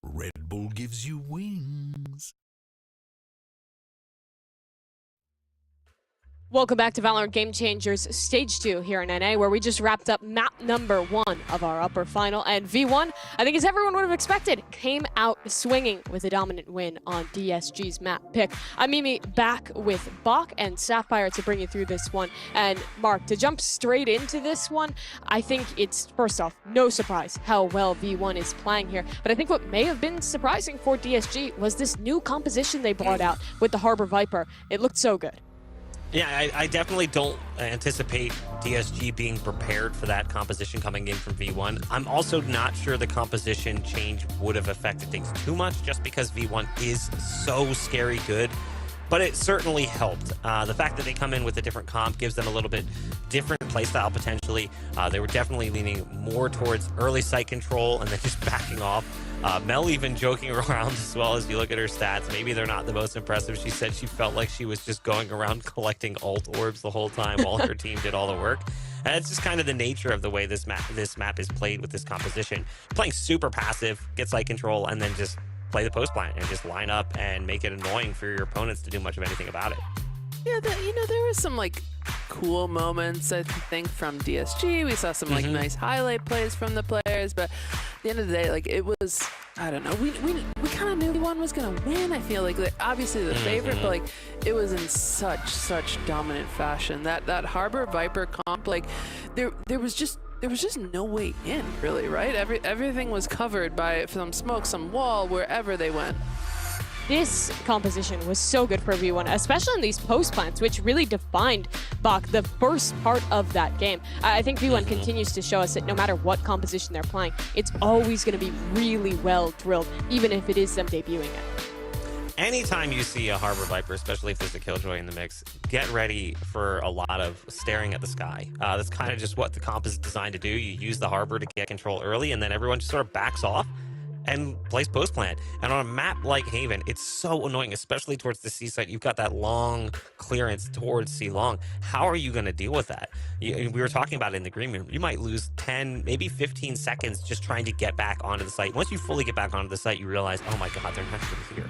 Red Bull gives you wings. Welcome back to Valorant Game Changers Stage 2 here in NA, where we just wrapped up map number 1 of our upper final. And V1, I think as everyone would have expected, came out swinging with a dominant win on DSG's map pick. I'm Mimi, back with Bach and Sapphire to bring you through this one. And Mark, to jump straight into this one, I think it's, first off, no surprise how well V1 is playing here. But I think what may have been surprising for DSG was this new composition they brought out with the Harbor Viper. It looked so good. Yeah, I definitely don't anticipate DSG being prepared for that composition coming in from V1. I'm also not sure the composition change would have affected things too much, just because V1 is so scary good. But it certainly helped. The fact that they come in with a different comp gives them a little bit different playstyle potentially. They were definitely leaning more towards early site control and then just backing off. Mel even joking around as well. As you look at her stats, maybe they're not the most impressive. She said she felt like she was just going around collecting ult orbs the whole time while her team did all the work. And it's just kind of the nature of the way this map is played with this composition. Playing super passive, get site control, and then just play the post plant and just line up and make it annoying for your opponents to do much of anything about it. Yeah, there were some like cool moments, I think, from DSG. We saw some like nice highlight plays from the players, but at the end of the day, like it was, I don't know, we kind of knew one was gonna win. I feel like obviously the favorite, but like it was in such dominant fashion. That Harbor Viper comp, like there was just no way in, really, right? Everything was covered by some smoke, some wall, wherever they went. This composition was so good for V1, especially in these post plants, which really defined Bach the first part of that game. I think V1 continues to show us that no matter what composition they're playing, it's always going to be really well drilled, even if it is them debuting it. Anytime you see a Harbor Viper, especially if there's a Killjoy in the mix, get ready for a lot of staring at the sky. That's kind of just what the comp is designed to do. You use the Harbor to get control early, and then everyone just sort of backs off and plays post plant. And on a map like Haven, it's so annoying, especially towards the C site. You've got that long clearance towards C long. How are you going to deal with that? We were talking about it in the green room. You might lose 10, maybe 15 seconds just trying to get back onto the site. Once you fully get back onto the site, you realize, oh my God, they're not actually here.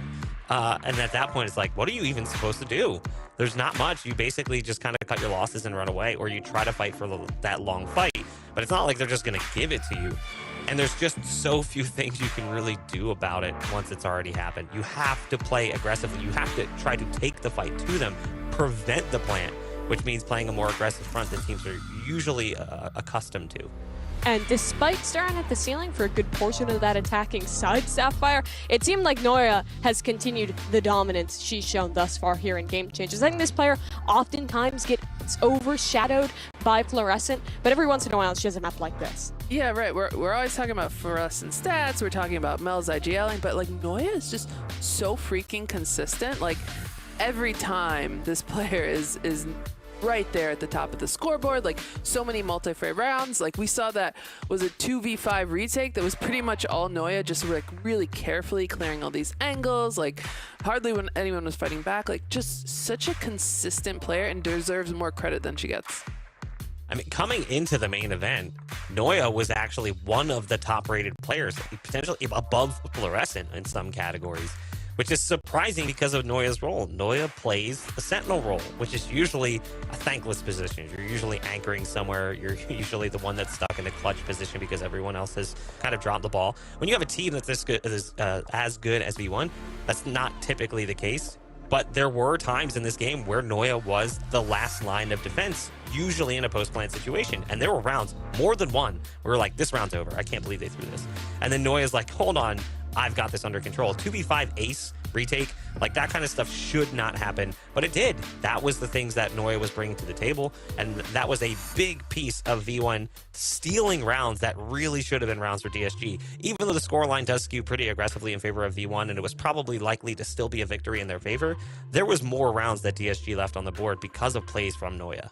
And at that point, it's like, what are you even supposed to do? There's not much. You basically just kind of cut your losses and run away, or you try to fight for that long fight. But it's not like they're just going to give it to you. And there's just so few things you can really do about it once it's already happened. You have to play aggressively. You have to try to take the fight to them, prevent the plant, which means playing a more aggressive front than teams are usually accustomed to. And despite staring at the ceiling for a good portion of that attacking side, Sapphire, it seemed like Noya has continued the dominance she's shown thus far here in Game Changers. I think this player oftentimes gets overshadowed by Fluorescent, but every once in a while she has a map like this. Yeah, right. We're always talking about Fluorescent stats. We're talking about Mel's IGLing, but like Noya is just so freaking consistent. Like every time this player is right there at the top of the scoreboard, like so many multi-fray rounds. Like we saw that was a 2v5 retake that was pretty much all Noya, just like really carefully clearing all these angles, like hardly when anyone was fighting back. Like just such a consistent player and deserves more credit than she gets. I mean, coming into the main event, Noya was actually one of the top-rated players, potentially above Fluorescent in some categories, which is surprising because of Noya's role. Noya plays the Sentinel role, which is usually a thankless position. You're usually anchoring somewhere. You're usually the one that's stuck in the clutch position because everyone else has kind of dropped the ball. When you have a team that's as good as V1, that's not typically the case. But there were times in this game where Noya was the last line of defense, usually in a post-plant situation. And there were rounds, more than one, where we're like, this round's over. I can't believe they threw this. And then Noya's like, hold on, I've got this under control. 2v5 ace retake, like that kind of stuff should not happen, but it did. That was the things that Noya was bringing to the table, and that was a big piece of V1 stealing rounds that really should have been rounds for DSG. Even though the scoreline does skew pretty aggressively in favor of V1, and it was probably likely to still be a victory in their favor, there was more rounds that DSG left on the board because of plays from Noya.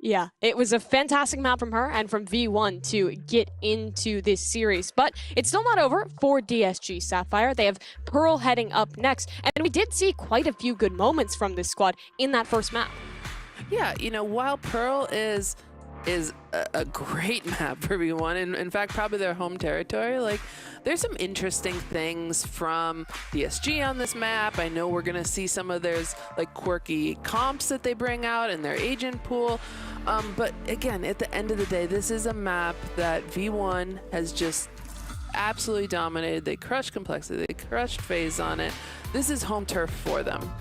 Yeah, it was a fantastic map from her and from V1 to get into this series. But it's still not over for DSG Sapphire. They have Pearl heading up next. And we did see quite a few good moments from this squad in that first map. Yeah, you know, while Pearl is is a great map for V1. And in fact, probably their home territory. Like, there's some interesting things from DSG on this map. I know we're gonna see some of there's like quirky comps that they bring out in their agent pool. But again, at the end of the day, this is a map that V1 has just absolutely dominated. They crushed Complexity, they crushed FaZe on it. This is home turf for them.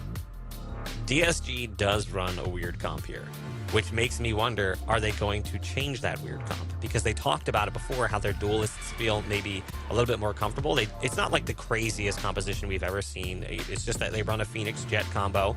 DSG does run a weird comp here, which makes me wonder, are they going to change that weird comp? Because they talked about it before, how their duelists feel maybe a little bit more comfortable. It's not like the craziest composition we've ever seen. It's just that they run a Phoenix Jet combo.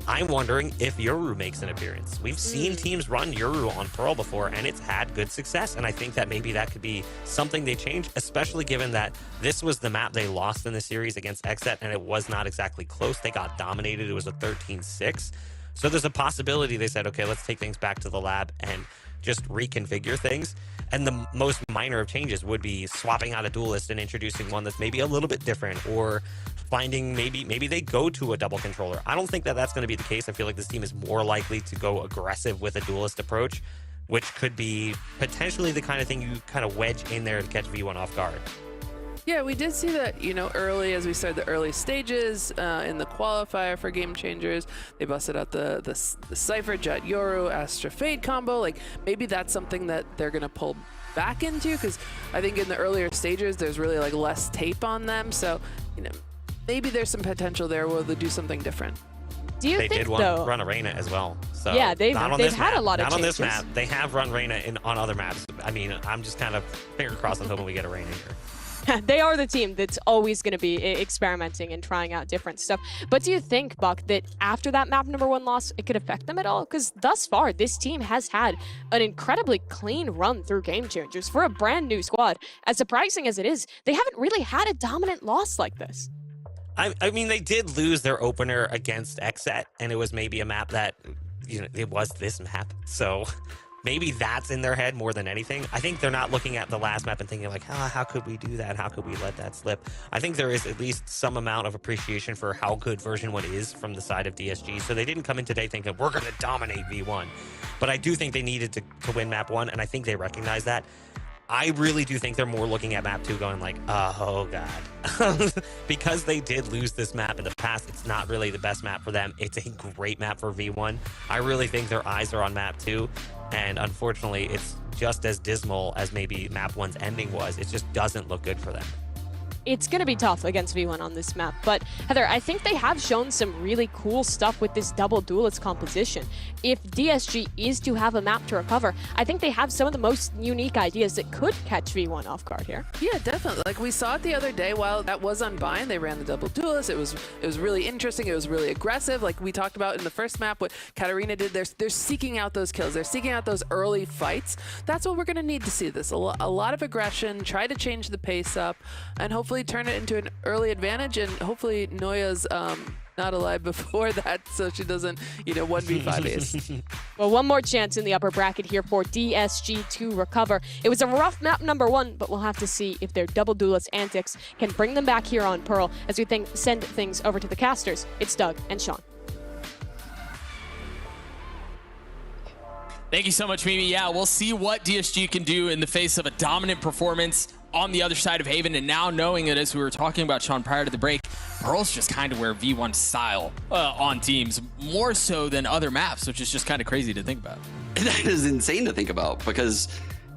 I'm wondering if Yoru makes an appearance. We've seen teams run Yoru on Pearl before, and it's had good success. And I think that maybe that could be something they change, especially given that this was the map they lost in the series against XSET, and it was not exactly close. They got dominated. It was a 13-6. So there's a possibility they said, okay, let's take things back to the lab and just reconfigure things. And the most minor of changes would be swapping out a duelist and introducing one that's maybe a little bit different, or finding maybe they go to a double controller. I don't think that that's going to be the case. I feel like this team is more likely to go aggressive with a duelist approach, which could be potentially the kind of thing you kind of wedge in there to catch V1 off guard. Yeah, we did see that, you know, early as we started the early stages in the qualifier for Game Changers. They busted out the Cypher, Jet, Yoru, Astra Fade combo. Like, maybe that's something that they're going to pull back into, because I think in the earlier stages, there's really like less tape on them. So, you know, maybe there's some potential there where they'll do something different. Do you They think, did though, run Arena as well. So yeah, they've not on had this map, a lot of not changes. on this map. They have run Reyna on other maps. I mean, I'm just kind of finger crossed and hoping we get a Reyna here. They are the team that's always going to be experimenting and trying out different stuff. But do you think, Buck, that after that map #1 loss, it could affect them at all? Because thus far, this team has had an incredibly clean run through Game Changers for a brand new squad. As surprising as it is, they haven't really had a dominant loss like this. I mean, they did lose their opener against XSET, and it was maybe a map that, you know, it was this map. So maybe that's in their head more than anything. I think they're not looking at the last map and thinking like, how could we do that? How could we let that slip? I think there is at least some amount of appreciation for how good version 1 is from the side of DSG. So they didn't come in today thinking we're going to dominate V1. But I do think they needed to win map 1, and I think they recognize that. I really do think they're more looking at map 2 going like, oh God. Because they did lose this map in the past, it's not really the best map for them. It's a great map for V1. I really think their eyes are on map 2. And unfortunately, it's just as dismal as maybe map 1's ending was. It just doesn't look good for them. It's going to be tough against V1 on this map, but Heather, I think they have shown some really cool stuff with this double duelist composition. If DSG is to have a map to recover, I think they have some of the most unique ideas that could catch V1 off guard here. Yeah, definitely. Like we saw it the other day while that was unbind, they ran the double duelist. It was really interesting. It was really aggressive. Like we talked about in the first map, what Katarina did, they're seeking out those kills. They're seeking out those early fights. That's what we're going to need to see this. A lot of aggression, try to change the pace up, and hopefully turn it into an early advantage, and hopefully Noya's not alive before that, so she doesn't, 1v5 ace. Well, one more chance in the upper bracket here for DSG to recover. It was a rough map #1, but we'll have to see if their double duelist antics can bring them back here on Pearl as we send things over to the casters. It's Doug and Sean. Thank you so much, Mimi. Yeah, we'll see what DSG can do in the face of a dominant performance on the other side of Haven, and now knowing that, as we were talking about, Sean, prior to the break, Pearl's just kind of where V1 style on teams, more so than other maps, which is just kind of crazy to think about. That is insane to think about, because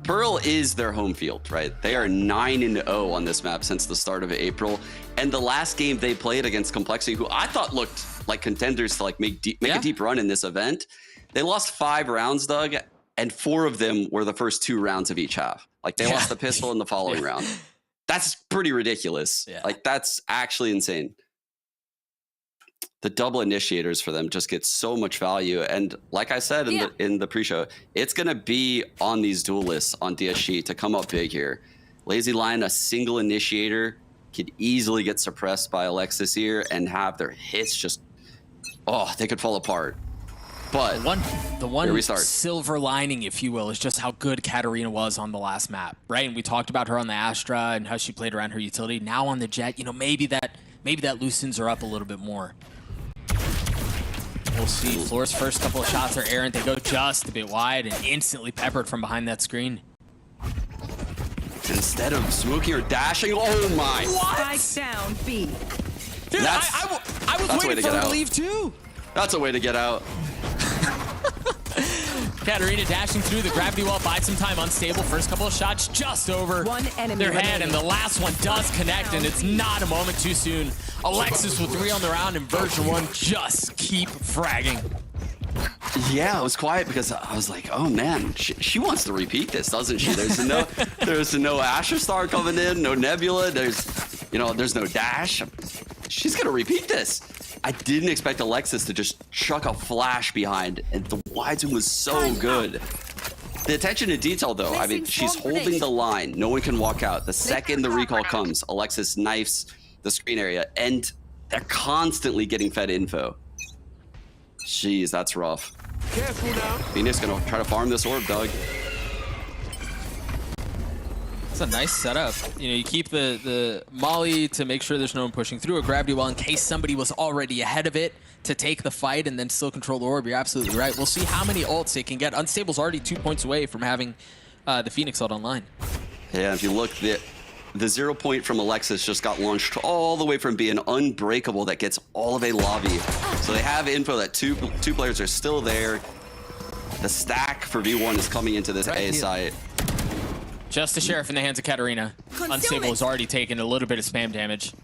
Pearl is their home field, right? They are 9-0 on this map since the start of April, and the last game they played against Complexity, who I thought looked like contenders to like make a deep run in this event, they lost 5 rounds, Doug, and 4 of them were the first 2 rounds of each half. Like they lost the pistol in the following round. That's pretty ridiculous. Like that's actually insane. The double initiators for them just get so much value. And like I said in the pre-show, it's going to be on these duelists on DSG to come up big here. Lazy Lion, a single initiator, could easily get suppressed by Alexis here and have their hits just, they could fall apart. But the one silver lining, if you will, is just how good Katarina was on the last map, right? And we talked about her on the Astra and how she played around her utility. Now on the Jet, maybe that loosens her up a little bit more. We'll see. Floor's first couple of shots are errant. They go just a bit wide and instantly peppered from behind that screen. Instead of smoking or dashing, oh my. What? Spike down B. Dude, I was waiting for him to leave too. That's a way to get out. Katarina dashing through the gravity wall, buys some time, unstable. First couple of shots just over One enemy their head, remaining. and the last one does connect, and it's not a moment too soon. Alexis with 3 on the round, and version 1 just keep fragging. Yeah, it was quiet because I was like, oh man, she wants to repeat this, doesn't she? There's no Asher Star coming in, no Nebula, there's no dash. She's gonna repeat this. I didn't expect Alexis to just chuck a flash behind, and the wide zoom was so good. The attention to detail, though, I mean, she's holding the line. No one can walk out. The second the recall comes, Alexis knifes the screen area, and they're constantly getting fed info. Jeez, that's rough. Careful now. Phoenix gonna try to farm this orb, Doug. It's a nice setup. You know, you keep the molly to make sure there's no one pushing through a gravity wall in case somebody was already ahead of it to take the fight and then still control the orb. You're absolutely right. We'll see how many ults they can get. Unstable's already 2 points away from having the Phoenix ult online. Yeah, if you look, the 0 point from Alexis just got launched all the way from being unbreakable that gets all of a lobby. So they have info that two players are still there. The stack for V1 is coming into this A site. Just a sheriff in the hands of Katarina. Unstable has already taken a little bit of spam damage.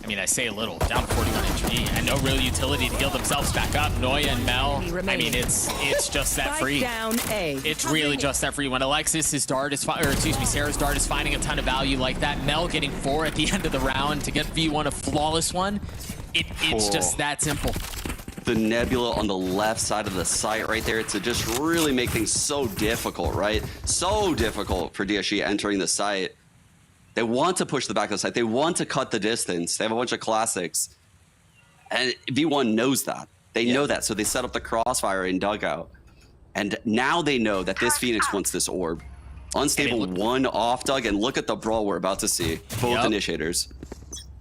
I mean, I say a little, down to 41 HP, and no real utility to heal themselves back up. Noya and Mel, I mean, it's just that free. Down A. It's really just that free. When Alexis's dart is, Sarah's dart is finding a ton of value like that, Mel getting 4 at the end of the round to get V1 a flawless one, it's just that simple. The Nebula on the left side of the site right there to just really make things so difficult, right? So difficult for DSG entering the site. They want to push the back of the site. They want to cut the distance. They have a bunch of classics. And V1 knows that. They know that, so they set up the crossfire in dugout. And now they know that this Phoenix wants this orb. Unstable 1 off, Doug, and look at the brawl we're about to see. Both initiators.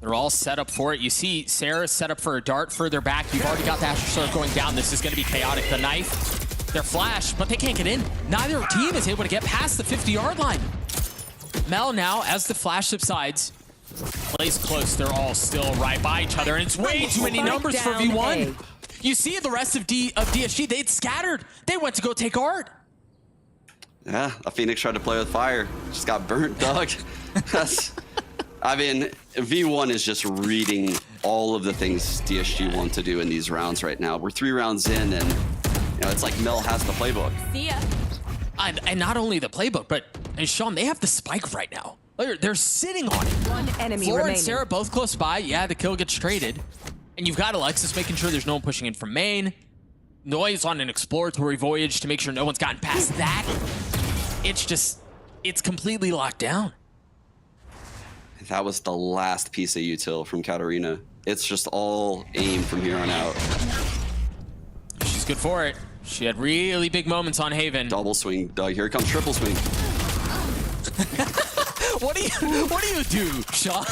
They're all set up for it. You see Sarah set up for a dart further back. You've already got the Asher Star going down. This is going to be chaotic. The knife, they're flash, but they can't get in. Neither team is able to get past the 50-yard line. Mel now, as the flash subsides, plays close. They're all still right by each other, and it's way too many numbers for V1. You see the rest of DSG, they'd scattered. They went to go take art. Yeah, a Phoenix tried to play with fire. Just got burnt, Doug. I mean, V1 is just reading all of the things DSG want to do in these rounds right now. We're 3 rounds in, and it's like Mel has the playbook. See ya. And not only the playbook, but Sean, they have the spike right now. They're sitting on it. One enemy Flora remaining. and Sarah both close by. Yeah, the kill gets traded. And you've got Alexis making sure there's no one pushing in from main. Noise on an exploratory voyage to make sure no one's gotten past that. It's completely locked down. That was the last piece of util from Katarina. It's just all aim from here on out. She's good for it. She had really big moments on Haven. Double swing, Doug. Here comes triple swing. What do you do, Sean,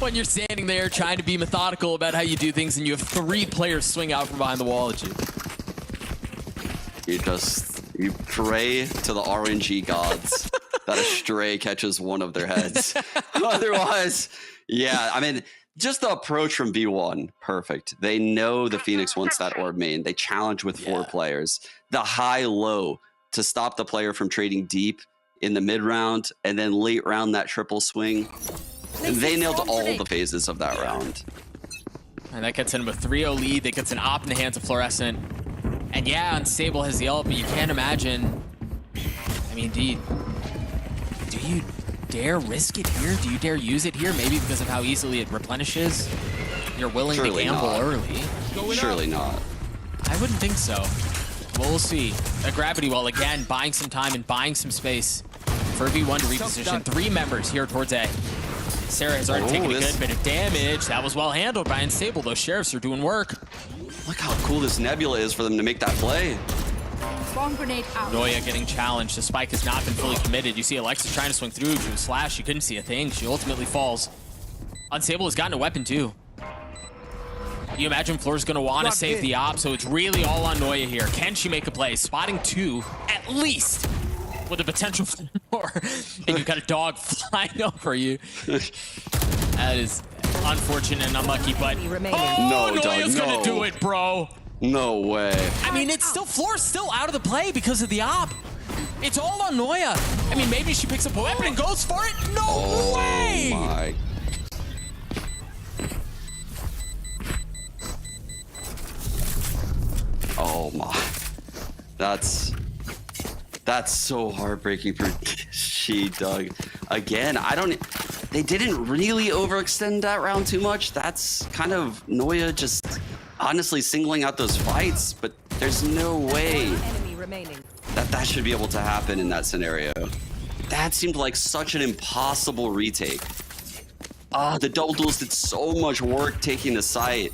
when you're standing there trying to be methodical about how you do things and you have 3 players swing out from behind the wall at you? You pray to the RNG gods that a stray catches one of their heads. Otherwise, yeah, I mean, just the approach from V1, perfect. They know the Phoenix wants that orb main. They challenge with 4 players. The high-low to stop the player from trading deep in the mid-round, and then late round, that triple swing. They nailed all the phases of that round. And that gets him a 3-0 lead. That gets an op in the hands of Fluorescent. And yeah, Unstable has the ult, but you can't imagine. I mean, do you dare risk it here? Do you dare use it here? Maybe because of how easily it replenishes? You're willing to gamble early? Surely not. I wouldn't think so. Well, we'll see. A gravity wall again, buying some time and buying some space for V1 to reposition. 3 members here towards A. Sarah has already taken a good bit of damage. That was well handled by Unstable. Those sheriffs are doing work. Look how cool this Nebula is for them to make that play. Bomb grenade out. Noya getting challenged. The spike has not been fully committed. You see Alexis trying to swing through to a slash. You couldn't see a thing. She ultimately falls. Unstable has gotten a weapon too. You imagine Floor's going to want to save the op, so it's really all on Noya here. Can she make a play? Spotting 2, at least, with the potential for more. And you've got a dog flying over you. That is unfortunate and unlucky, but No, Noya's Doug, going no. to do it, bro. No way. I mean, it's still, Floor's still out of the play because of the op. It's all on Noya. I mean, maybe she picks up a weapon and goes for it. No way! Oh my. Oh my. That's so heartbreaking for she, Doug. Again, they didn't really overextend that round too much. That's kind of Noya just honestly singling out those fights, but there's no way Enemy remaining. that should be able to happen in that scenario. That seemed like such an impossible retake. The double duels did so much work taking the site.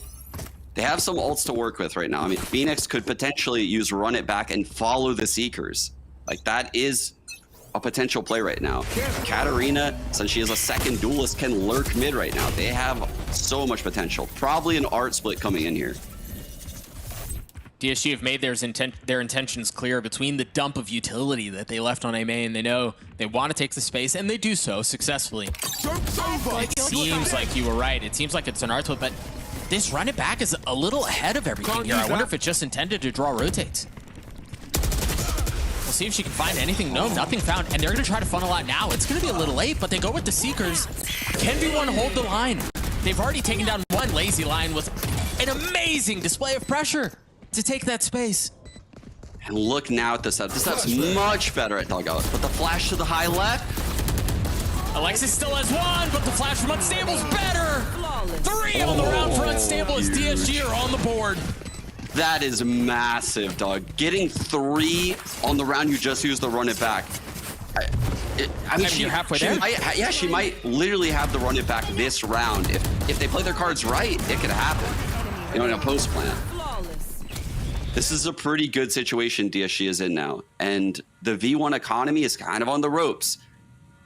They have some ults to work with right now. I mean, Phoenix could potentially use run it back and follow the Seekers. Like, that is a potential play right now. Katarina, since she is a second duelist, can lurk mid right now. They have so much potential. Probably an art split coming in here. DSG have made their intentions clear between the dump of utility that they left on A main. They know they want to take the space, and they do so successfully. It seems like you were right. It seems like it's an art split, but this run it back is a little ahead of everything here. I wonder if it's just intended to draw rotates. We'll see if she can find anything. No, nothing found. And they're going to try to funnel out now. It's going to be a little late, but they go with the Seekers. Can V1 hold the line? They've already taken down one lazy line with an amazing display of pressure to take that space. And look now at this setup. This setup's much better at Dugout. But the flash to the high left. Alexis still has one, but the flash from Unstable's better. 3 on the round for Unstable as DSG are on the board. That is massive, dog. Getting 3 on the round you just used to run it back. I mean, you're halfway there. She might literally have the run it back this round. If they play their cards right, it could happen. You know, in a post plan. This is a pretty good situation DSG is in now. And the V1 economy is kind of on the ropes.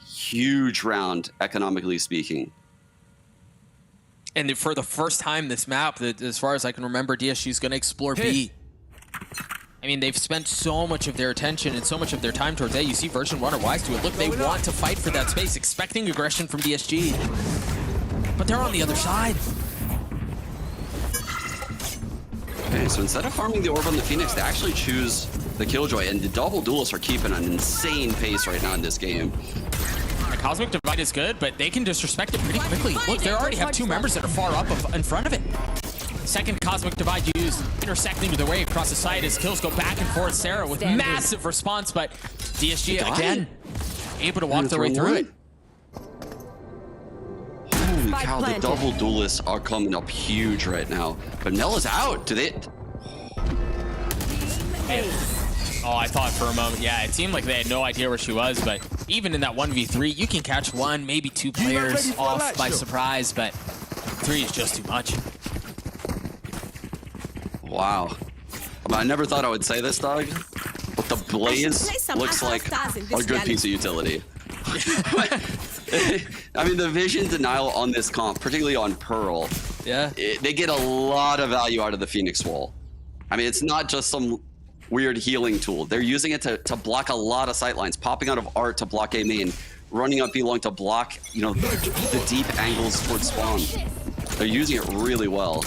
Huge round, economically speaking. And for the first time this map, as far as I can remember, DSG is going to explore B. I mean, they've spent so much of their attention and so much of their time towards A. You see version 1 are wise to it. Look, they want to fight for that space, expecting aggression from DSG. But they're on the other side. Okay, so instead of farming the orb on the Phoenix, they actually choose the Killjoy, and the double duelists are keeping an insane pace right now in this game. The Cosmic Divide is good, but they can disrespect it pretty quickly. Look, they already have 2 members that are far up in front of it. Second Cosmic Divide used, intersecting their way across the site as kills go back and forth. Sarah with massive response, but DSG again able to walk their way through it. Holy cow, the double duelists are coming up huge right now. But Nella's out. Do they? Oh, I thought for a moment, yeah, it seemed like they had no idea where she was, but even in that 1v3, you can catch 1, maybe 2 players off by surprise, but 3 is just too much. Wow. I never thought I would say this, dog, but the Blaze looks like a good piece of utility. I mean, the vision denial on this comp, particularly on Pearl, they get a lot of value out of the Phoenix Wall. I mean, it's not just some weird healing tool. They're using it to block a lot of sightlines, popping out of art to block A main, running up B long to block, you know, the deep angles towards spawn. They're using it really well.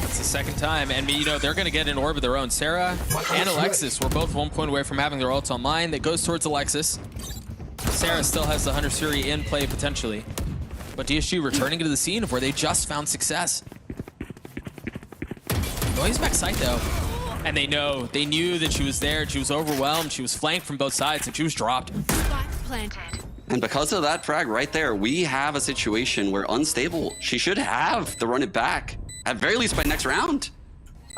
It's the second time, and you know, they're going to get an orb of their own. Sarah and Alexis were both 1 point away from having their ults online. That goes towards Alexis. Sarah still has the Hunter Suri in play potentially, but DSG returning to the scene of where they just found success. Going back site though, and they knew that she was there. She was overwhelmed. She was flanked from both sides, and she was dropped. And because of that frag right there, we have a situation where Unstable, she should have the run it back, at very least by next round.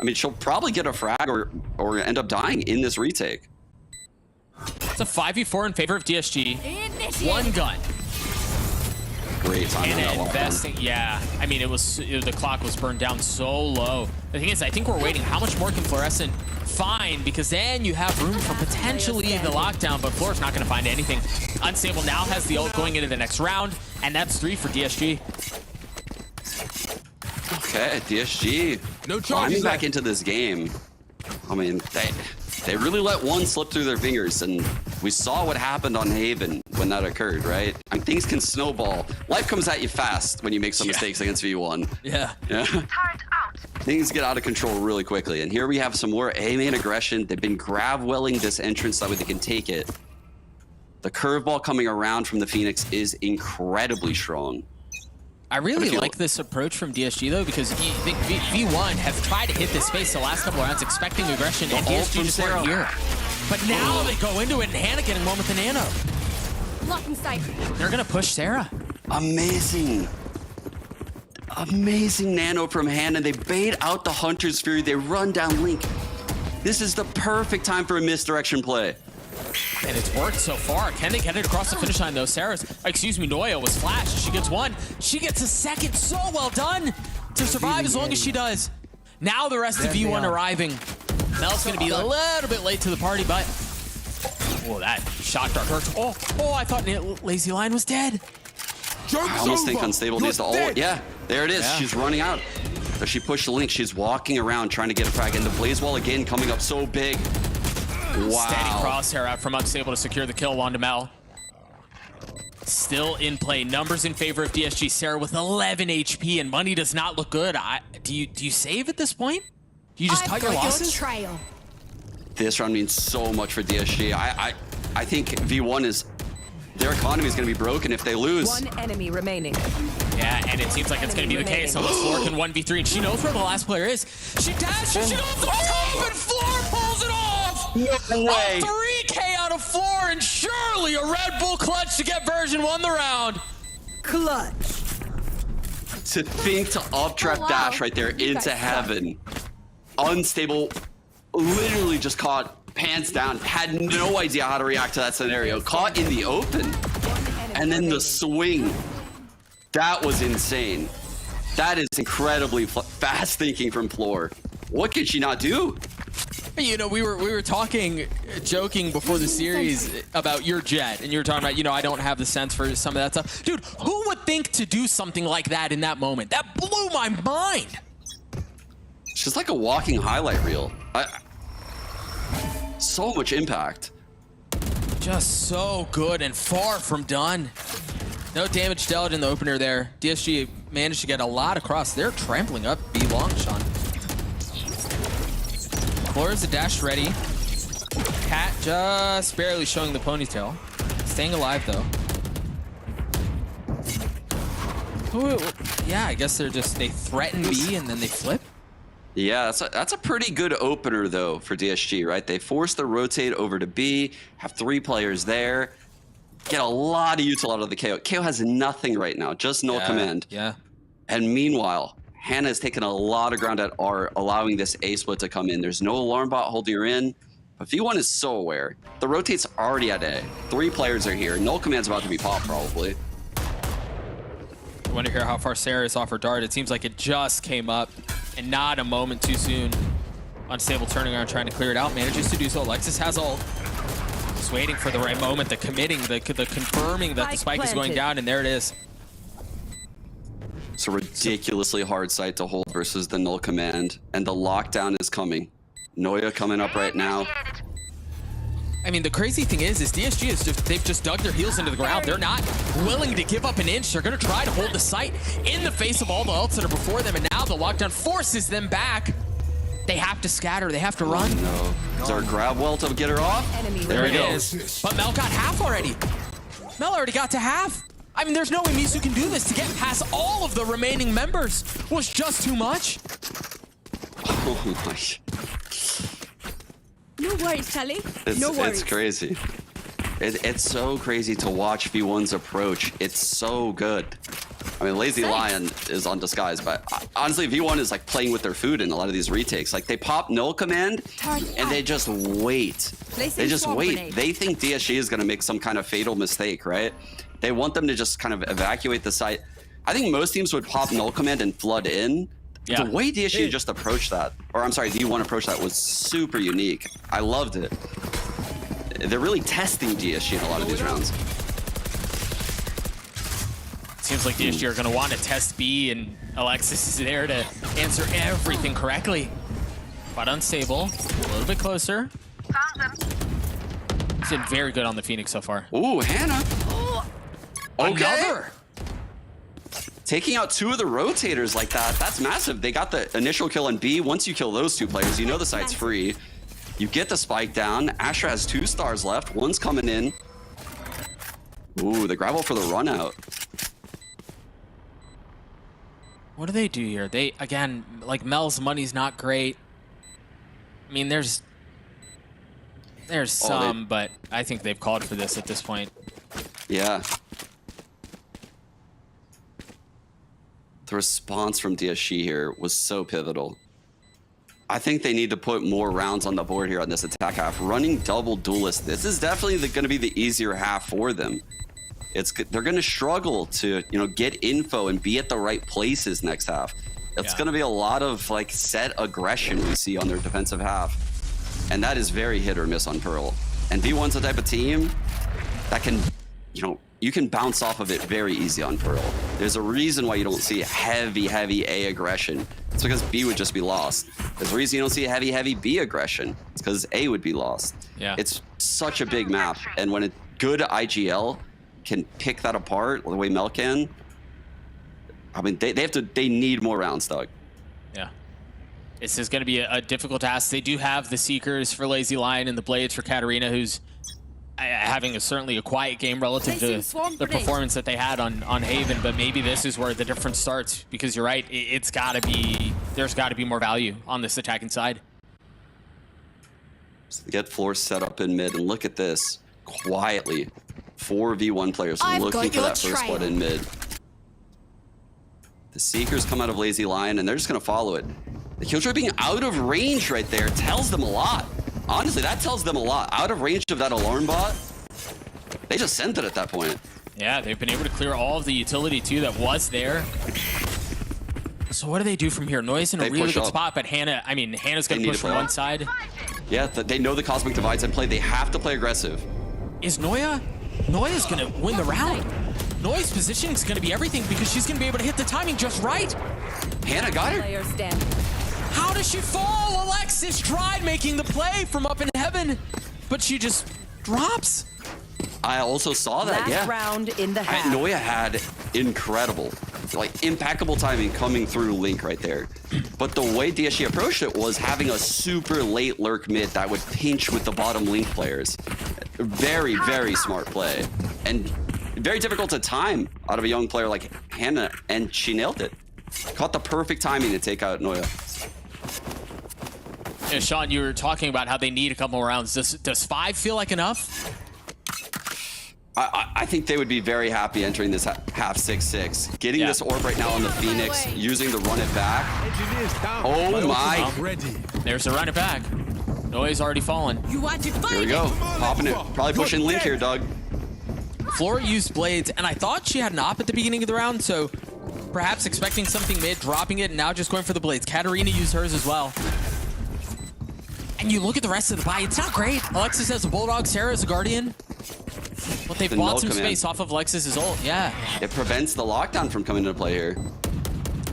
I mean, she'll probably get a frag or end up dying in this retake. It's a 5v4 in favor of DSG. 1 gun. Great time on that And one. investing, yeah. I mean, the clock was burned down so low. The thing is, I think we're waiting. How much more can Fluorescent find? Because then you have room for potentially the lockdown, but Floor's not going to find anything. Unstable now has the ult going into the next round, and that's 3 for DSG. Okay, DSG No climbing charges back there. into this game. I mean, they really let one slip through their fingers, and we saw what happened on Haven when that occurred, right? I mean, things can snowball. Life comes at you fast when you make some mistakes against V1. Yeah. Things get out of control really quickly, and here we have some more A-main aggression. They've been grab-welling this entrance that way they can take it. The curveball coming around from the Phoenix is incredibly strong. I really like this approach from DSG though, because I think V1 have tried to hit this space the last couple of rounds, expecting aggression, and DSG just weren't here. But now they go into it, and Hannah getting one with the nano. Blocking sight. They're gonna push Sarah. Amazing. Amazing nano from Hannah. They bait out the Hunter's Fury. They run down Link. This is the perfect time for a misdirection play. And it's worked so far. Can they get it across the finish line though? Noya was flashed. She gets one. She gets a second. So well done to survive as long as she does. Now the rest of V1 arriving. Mel's gonna be a little bit late to the party, but oh, that shock dart hurts. Oh, I thought Lazy Lion was dead. I almost think Unstable needs to ult. Yeah, there it is. Yeah. She's running out. So she pushed the Link. She's walking around trying to get a frag. And the Blaze Wall again coming up so big. Wow. Steady crosshair out from Unstable to secure the kill. Wanda Mel still in play. Numbers in favor of DSG. Sarah with 11 HP, and money does not look good. Do you save at this point? Do you just cut your losses? Trail. This round means so much for DSG. I think V1 is... Their economy is going to be broken if they lose. One enemy remaining. Yeah, and it seems like it's going to be the case unless Floor can 1v3, and she knows where the last player is. She dashes, she goes to the top, and Floor pulls it off! No way! A 3K out of Floor, and surely a Red Bull clutch to get version 1 the round. Clutch. To think to up trap dash right there into heaven. Unstable literally just caught pants down, had no idea how to react to that scenario. Caught in the open. And then the swing. That was insane. That is incredibly fast thinking from Floor. What could she not do? You know, we were talking, joking before the series about your jet, and you were talking about, you know, I don't have the sense for some of that stuff. Dude, who would think to do something like that in that moment? That blew my mind. She's like a walking highlight reel. So much impact. Just so good and far from done. No damage dealt in the opener there. DSG managed to get a lot across. They're trampling up B long, Sean. Floor is a dash ready. Cat just barely showing the ponytail. Staying alive though. Ooh, yeah, I guess they threaten B and then they flip. Yeah, that's a pretty good opener though for DSG, right? They force the rotate over to B, have 3 players there, get a lot of util out of the KO. KO has nothing right now, just null command. Yeah. And meanwhile, Hannah has taken a lot of ground at R, allowing this A split to come in. There's no alarm bot holding her in, but V1 is so aware. The rotate's already at A. 3 players are here. Null command's about to be popped probably. I wonder here how far Sarah is off her dart. It seems like it just came up and not a moment too soon. Unstable turning around, trying to clear it out. Manages to do so. Alexis has ult. Just waiting for the right moment, the committing, the confirming that the spike is going down, and there it is. It's a ridiculously hard site to hold versus the null command, and the lockdown is coming. Noya coming up right now. I mean, the crazy thing is DSG is they've just dug their heels into the ground. They're not willing to give up an inch. They're going to try to hold the site in the face of all the ults that are before them, and now the lockdown forces them back. They have to scatter. They have to run. No. Is there a grab well to get her off? There it is. But Mel got half already. Mel already got to half. I mean, there's no way Misu can do this. To get past all of the remaining members was just too much. Oh my. No worries, Telly. No worries. It's crazy. It's so crazy to watch V1's approach. It's so good. I mean, Lazy Lion is on disguise, but honestly, V1 is like playing with their food in a lot of these retakes. Like they pop null command and they just wait. They just wait. They think DSG is going to make some kind of fatal mistake, right? They want them to just kind of evacuate the site. I think most teams would pop null command and flood in. Yeah. The way DSG just approached that, or I'm sorry, D1 approached that was super unique. I loved it. They're really testing DSG in a lot of these rounds. Seems like DSG are going to want to test B, and Alexis is there to answer everything correctly. But unstable. A little bit closer. He's been very good on the Phoenix so far. Ooh, Hannah. Okay. Another. Taking out 2 of the rotators like that, that's massive. They got the initial kill on B. Once you kill those 2 players, you know the site's free. You get the spike down. Asher has 2 stars left. One's coming in. Ooh, the gravel for the run out. What do they do here? They, again, like Mel's money's not great. I mean, there's some, but I think they've called for this at this point. Yeah. The response from DSG here was so pivotal. I think they need to put more rounds on the board here on this attack half. Running double duelist, this is definitely going to be the easier half for them. They're going to struggle to, get info and be at the right places next half. It's going to be a lot of like set aggression we see on their defensive half. And that is very hit or miss on Pearl. And V1's the type of team that can, you can bounce off of it very easy on Pearl. There's a reason why you don't see heavy A aggression. It's because B would just be lost. There's a reason you don't see heavy B aggression. It's because A would be lost. Yeah. It's such a big map. And when a good IGL can pick that apart the way Mel can, I mean, they need more rounds, Doug. Yeah. This is going to be a difficult task. They do have the Seekers for Lazy Lion and the Blades for Katarina, who's having certainly a quiet game relative to the performance that they had on Haven, but maybe this is where the difference starts, because you're right, there's got to be more value on this attacking side. So get floor set up in mid, and look at this. Quietly, 4 V1 players looking for that first blood in mid. The Seekers come out of Lazy Lion, and they're just going to follow it. The Killjoy being out of range right there tells them a lot. Honestly, that tells them a lot. Out of range of that alarm bot, they just sent it at that point. Yeah, they've been able to clear all of the utility, too, that was there. So what do they do from here? Noise in a really good spot, but Hannah's going to push from one side. Yeah, they know the Cosmic Divide's in play. They have to play aggressive. Is Noya's going to win the round? Noya's positioning is going to be everything, because she's going to be able to hit the timing just right. Hannah got her. How does she fall? Alexis tried making the play from up in heaven, but she just drops. I also saw that, Last round in the half. Noya had incredible, impeccable timing coming through Link right there. But the way DSG approached it was having a super late lurk mid that would pinch with the bottom Link players. Very, very smart play. And very difficult to time out of a young player like Hannah, and she nailed it. Caught the perfect timing to take out Noya. Yeah, Sean, you were talking about how they need a couple more rounds. Does 5 feel like enough? I think they would be very happy entering this half 6-6. Getting this orb right now on the Phoenix, using the run it back. Oh my. There's a run it back. Noise already fallen. You want to fight? Here we go. Popping it. Probably pushing Link here, Doug. Flora used Blades, and I thought she had an op at the beginning of the round, so perhaps expecting something mid, dropping it, and now just going for the Blades. Katarina used hers as well. And you look at the rest of the buy, it's not great. Alexis has a Bulldog, Sarah has a Guardian. But they've bought some space off of Lexus's ult, yeah. It prevents the lockdown from coming into play here.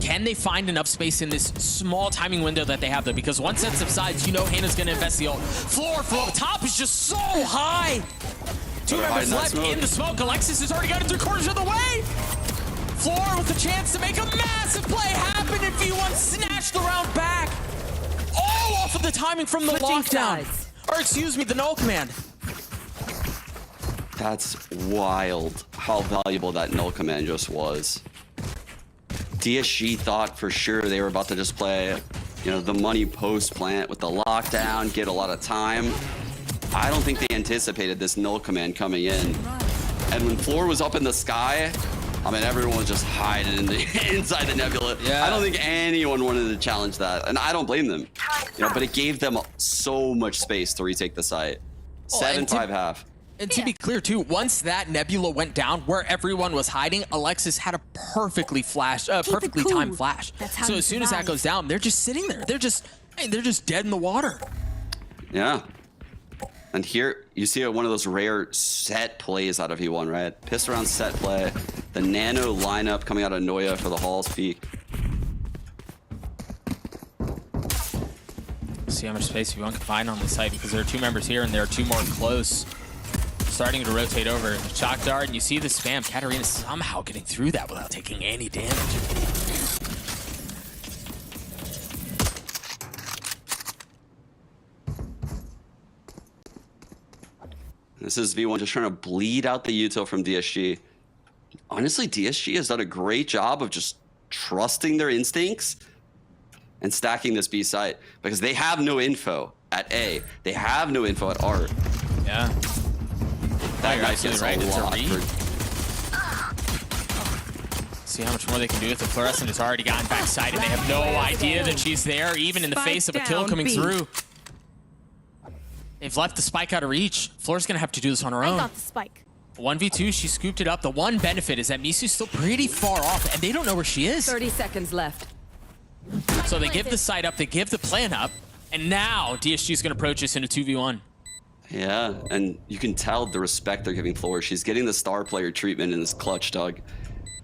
Can they find enough space in this small timing window that they have, though? Because once that subsides, you know Hannah's going to invest the ult. Floor, the top is just so high. 2 members left in the smoke. Alexis has already got it 3/4 of the way. Floor with a chance to make a massive play happen, and V1 snatched the round back. All off of the timing from the lockdown. Or excuse me, the null command. That's wild how valuable that null command just was. DSG thought for sure they were about to just play, the money post plant with the lockdown, get a lot of time. I don't think they anticipated this null command coming in. And when Floor was up in the sky, everyone was just hiding inside the nebula. Yeah. I don't think anyone wanted to challenge that, and I don't blame them. But it gave them so much space to retake the site. 7-5 half. And to be clear, too, once that nebula went down where everyone was hiding, Alexis had a perfectly timed flash. So as soon as that goes down, they're just sitting there. They're just dead in the water. Yeah. And here you see one of those rare set plays out of E1, right? Piss around set play. The nano lineup coming out of Noya for the Hall's peak. See how much space V1 can find on the site, because there are 2 members here and there are 2 more close. Starting to rotate over. Shock dart, and you see the spam. Katarina somehow getting through that without taking any damage. This is V1 just trying to bleed out the util from DSG. Honestly, DSG has done a great job of just trusting their instincts and stacking this B site, because they have no info at A. They have no info at R. Yeah. That You're guy absolutely gets right. a It's a lot read. See how much more they can do with the Fluorescent. Has already gotten backside, and they have no idea that she's there, even in the face of a kill coming through. They've left the spike out of reach. Floor's gonna have to do this on her I own. got the spike. 1v2, she scooped it up. The one benefit is that Misu's still pretty far off, and they don't know where she is. 30 seconds left. So they give the site up, they give the plan up, and now DSG is gonna approach us in a 2v1. Yeah, and you can tell the respect they're giving Floor. She's getting the star player treatment in this clutch, Doug.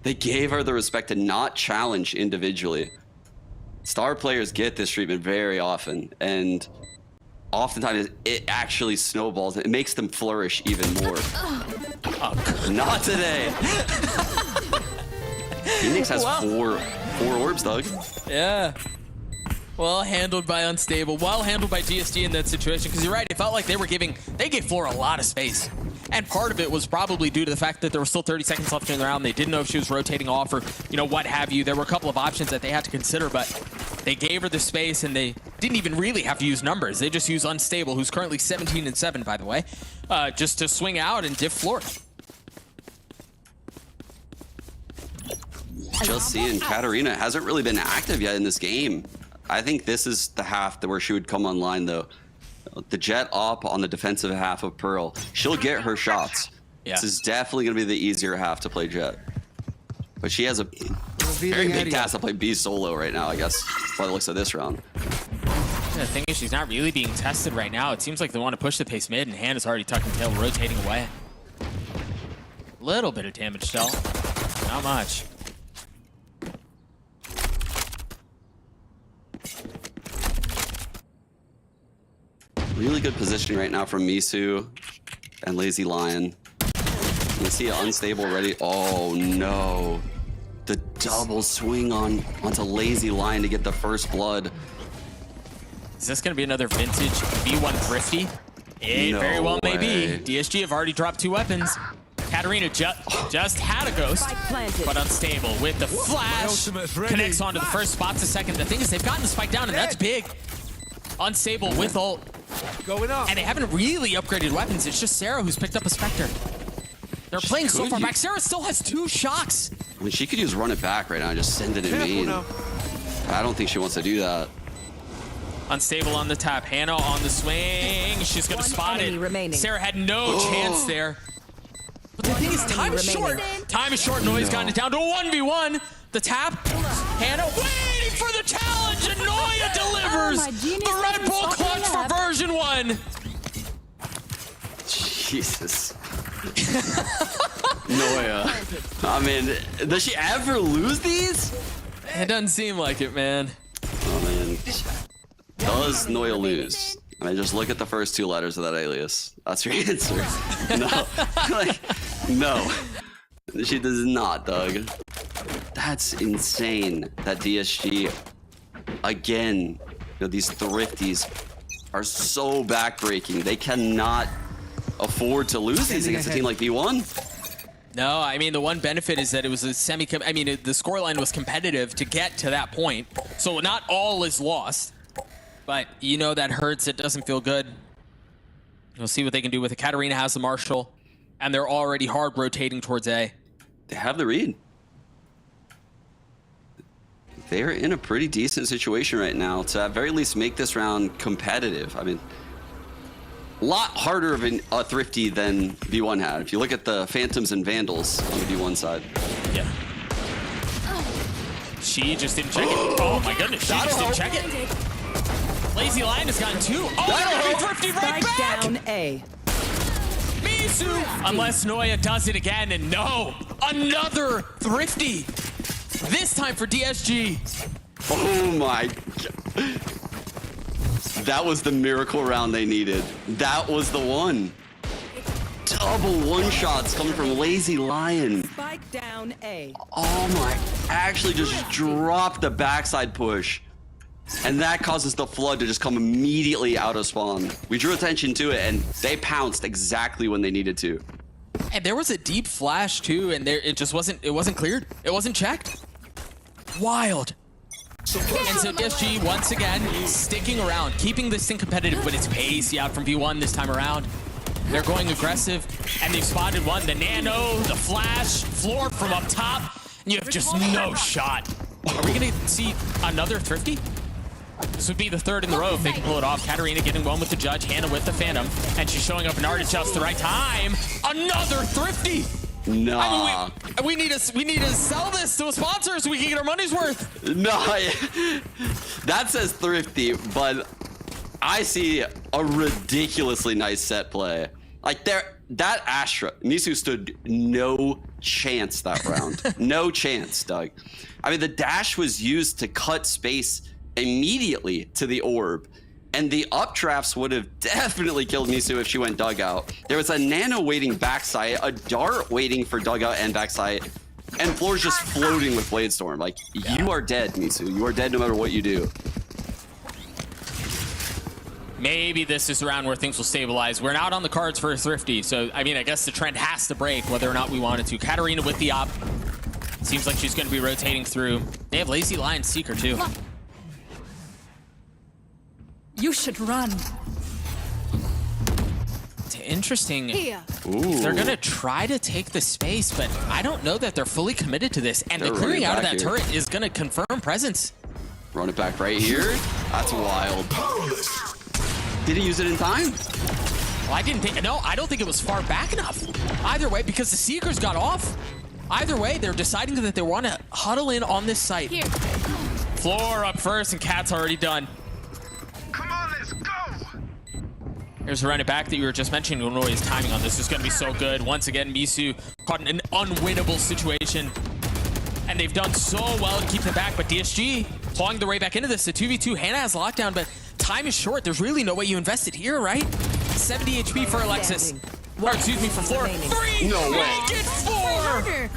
They gave her the respect to not challenge individually. Star players get this treatment very often, and oftentimes it actually snowballs. It makes them flourish even more. Not today. Phoenix has four orbs, Doug. Yeah. Well handled by Unstable. Well handled by DSG in that situation, because you're right, it felt like they gave Floor a lot of space. And part of it was probably due to the fact that there was still 30 seconds left in the round. They didn't know if she was rotating off or, what have you. There were a couple of options that they had to consider, but they gave her the space, and they didn't even really have to use numbers. They just used Unstable, who's currently 17-7, by the way, just to swing out and diff Floor. Just seeing Katarina hasn't really been active yet in this game. I think this is the half where she would come online, though. The Jet op on the defensive half of Pearl. She'll get her shots. Yeah. This is definitely going to be the easier half to play Jet. But she has a very big task to play B solo right now, I guess, by the looks of this round. The thing is, she's not really being tested right now. It seems like they want to push the pace mid, and Hand is already tucking tail, rotating away. Little bit of damage still. Not much. Really good positioning right now from Misu and Lazy Lion. You can see Unstable ready. Oh no. The double swing onto Lazy Lion to get the first blood. Is this going to be another vintage V1 Thrifty? It No very well may way. be. DSG have already dropped 2 weapons. Katarina just had a ghost, Spike planted. but Unstable with the flash. ultimate's ready. Connects onto the first spot the second. The thing is, they've gotten the spike down, and that's big. Unstable with ult. Going up. And they haven't really upgraded weapons. It's just Sarah who's picked up a Spectre. They're playing so could far use- back. Sarah still has 2 shocks. I mean, she could use run it back right now and just send it in main. I don't think she wants to do that. Unstable on the tap. Hannah on the swing. She's going to One spot enemy it. remaining. Sarah had no chance there. But the thing is, time is short. remaining. Time is short. Noya's gotten it down to a 1v1. The tap. Hannah waiting for the challenge, and Noya delivers. my genius The Red doesn't Bull stop clutch me for up. version 1. Jesus. Noya. I mean, does she ever lose these? It doesn't seem like it, man. Oh man. Does Noya lose? I mean, just look at the first 2 letters of that alias. That's your answer. No. No. She does not, Doug. That's insane that DSG, again, these thrifties are so backbreaking. They cannot afford to lose these against a team like V1. No, I mean, the one benefit is that it was a the scoreline was competitive to get to that point. So not all is lost. But that hurts. It doesn't feel good. We'll see what they can do with it. Katarina has the Marshall, and they're already hard rotating towards A. They have the read. They're in a pretty decent situation right now to at very least make this round competitive. I mean, a lot harder of a thrifty than V1 had. If you look at the Phantoms and Vandals on the V1 side. Yeah. She just didn't check it. Oh my goodness, she just didn't check it. Lazy Lion has gotten 2. Oh, they're gonna be thrifty right Spike back. down A. Misu Misu, unless Noya does it again, and no, another thrifty. This time for DSG. Oh my God. That was the miracle round they needed. That was the one. Double one-shots coming from Lazy Lion. Spike down A. Oh my, actually just dropped the backside push. And that causes the flood to just come immediately out of spawn. We drew attention to it and they pounced exactly when they needed to. And there was a deep flash too, and it wasn't cleared. It wasn't checked. Wild. And so DSG once again sticking around, keeping this thing competitive, but it's pacey out from V1 this time around. They're going aggressive, and they've spotted one. The nano, the flash, floor from up top, and you have just no shot. Are we gonna see another thrifty? This would be the third in the row if they can pull it off. Katarina getting one with the judge, Hannah with the Phantom, and she's showing up in art at just the right time. Another thrifty. Nah. I mean, we need to sell this to a sponsor so we can get our money's worth. No, that says thrifty, but I see a ridiculously nice set play. Like that Astra, Misu stood no chance that round. No chance, Doug. I mean, the dash was used to cut space immediately to the orb. And the updrafts would have definitely killed Misu if she went dugout. There was a nano waiting backside, a dart waiting for dugout and backside, and Floor's just floating with Blade Storm. Like, you are dead, Misu. You are dead no matter what you do. Maybe this is the round where things will stabilize. We're not on the cards for a thrifty, so I mean, I guess the trend has to break whether or not we want it to. Katarina with the op. Seems like she's going to be rotating through. They have Lazy Lion Seeker too. You should run. It's interesting. Here. Ooh. They're going to try to take the space, but I don't know that they're fully committed to this. And They're the clearing running out of back that here. turret is going to confirm presence. Run it back right here. That's wild. Did he use it in time? Well, I don't think it was far back enough. Either way, because the Seekers got off. Either way, they're deciding that they want to huddle in on this site. Here. Floor up first, and Cat's already done. Come on, let's go! Here's the run it back that you were just mentioning. Illinois' timing on this is going to be so good. Once again, Misu caught in an unwinnable situation. And they've done so well to keep them back, but DSG clawing their way back into this. The 2v2, Hannah has lockdown, but time is short. There's really no way you invest it here, right? 70 HP for Alexis. Or excuse me, for Floor. 3! No way. Make it 4! Harder.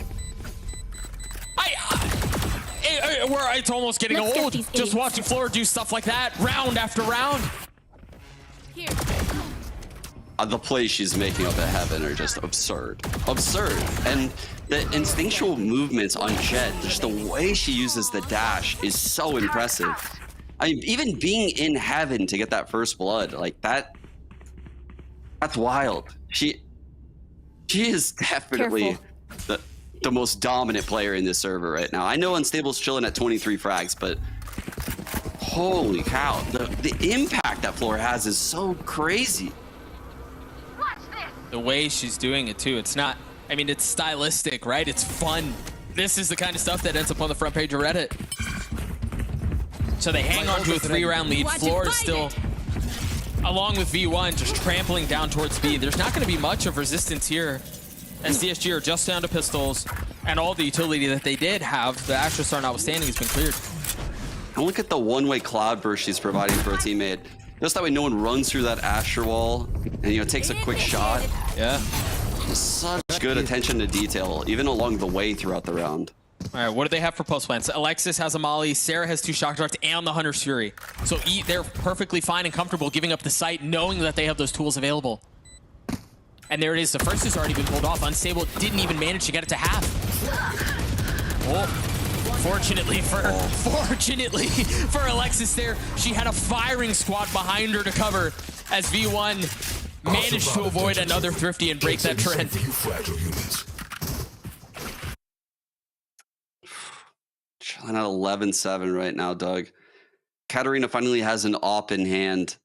It's almost getting Let's get old. these Just idiots. watching Floor do stuff like that, round after round. Here. The plays she's making up at Heaven are just absurd. Absurd. And the instinctual movements on Jet, just the way she uses the dash is so impressive. I mean, even being in Heaven to get that first blood, like that's wild. She is definitely the most dominant player in this server right now. I know Unstable's chilling at 23 frags, but holy cow, the impact that Floor has is so crazy. The way she's doing it too, it's not, I mean, it's stylistic, right? It's fun. This is the kind of stuff that ends up on the front page of Reddit. So they hang on to a 3-round lead. Floor is still, along with V1, just trampling down towards B. There's not going to be much of resistance here, as DSG are just down to pistols, and all the utility that they did have, the Astra Star notwithstanding, has been cleared. And look at the one-way cloud burst she's providing for a teammate. Just that way no one runs through that Astra wall and, takes a quick shot. Yeah. Such good attention to detail, even along the way throughout the round. All right, what do they have for post plans? Alexis has a molly, Sarah has 2 shock darts, and the Hunter's Fury. So they're perfectly fine and comfortable giving up the site, knowing that they have those tools available. And there it is. The first has already been pulled off. Unstable didn't even manage to get it to half. Oh. Fortunately for Alexis there, she had a firing squad behind her to cover as V1 managed to avoid another thrifty and break that trend. Chilling at 11-7 right now, Doug. Katarina finally has an op in hand,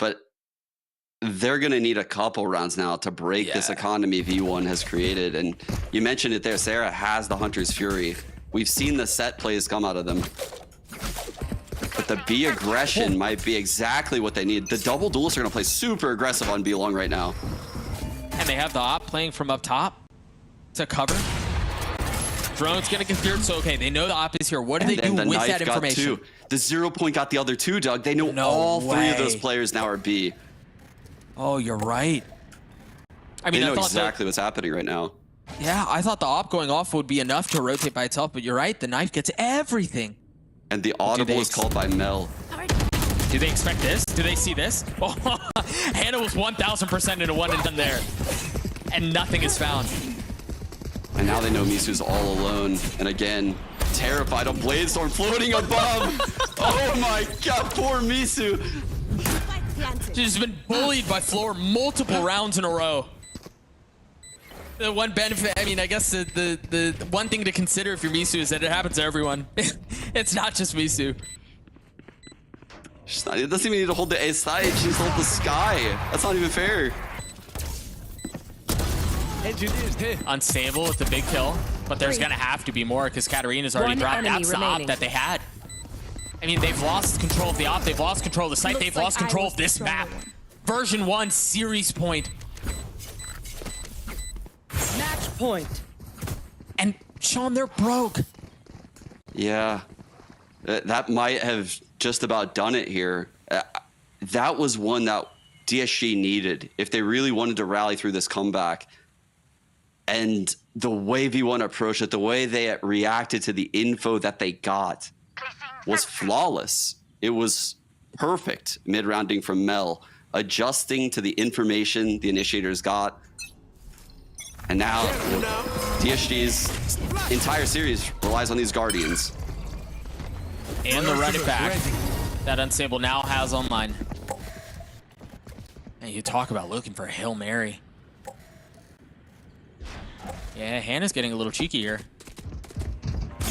but they're going to need a couple rounds now to break this economy V1 has created. And you mentioned it there, Sarah has the Hunter's Fury. We've seen the set plays come out of them. But the B aggression might be exactly what they need. The double duelists are going to play super aggressive on B long right now. And they have the op playing from up top to cover. Drone's gonna get cleared, so okay, they know the op is here. What do they do the with knife that got information? two. The 0 point got the other two, Doug. They know all three of those players now are B. Oh, you're right. I mean, They know I thought exactly what's happening right now. yeah, I thought the op going off would be enough to rotate by itself, but you're right. The knife gets everything. And the audible is called by Mel. Do they expect this? Do they see this? Oh, Hannah was 1,000% in a one and done there. And nothing is found. And now they know Misu's all alone. And again, terrified of Bladestorm floating above. Oh my god, poor Misu. She's been bullied by Floor multiple rounds in a row. The one benefit, I mean, I guess the one thing to consider if you're Misu is that it happens to everyone. It's not just Misu. It doesn't even need to hold the A side, she just hold the sky. That's not even fair. Unstable with the big kill, but there's gonna have to be more because Katarina's already dropped. That's the op that they had. I mean, they've lost control of the op, they've lost control of the site, they've lost control of this map. Version 1 series point. Match point. And Sean, they're broke. Yeah, that might have just about done it here. That was one that DSG needed if they really wanted to rally through this comeback. And the way V1 approached it, the way they reacted to the info that they got was flawless. It was perfect mid-rounding from Mel, adjusting to the information the initiators got. And now DSG's entire series relies on these Guardians. And the run it back that Unstable now has online. And you talk about looking for a Hail Mary. Yeah, Hannah's getting a little cheeky here.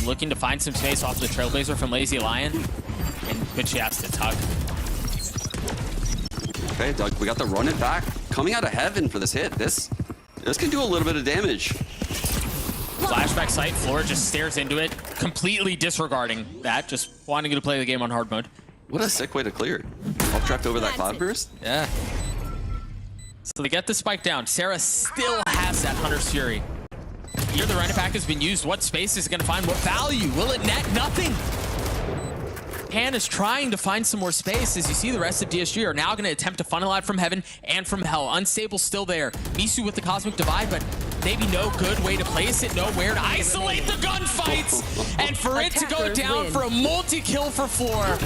Looking to find some space off the Trailblazer from Lazy Lion. But she has to tug. Okay, Doug, we got the run it back. Coming out of heaven for this hit. This can do a little bit of damage. Flashback sight, Floor just stares into it, completely disregarding that, just wanting to play the game on hard mode. What a sick way to clear. Updraft over that cloud burst. Yeah. So they get the spike down. Sarah still has that Hunter's Fury. Here the run it back has been used. What space is it going to find? What value? Will it net? Nothing. Hannah's trying to find some more space. As you see, the rest of DSG are now going to attempt to funnel out from heaven and from hell. Unstable still there. Misu with the Cosmic Divide, but maybe no good way to place it, nowhere to isolate the gunfights. And for it to go down for a multi-kill for Floor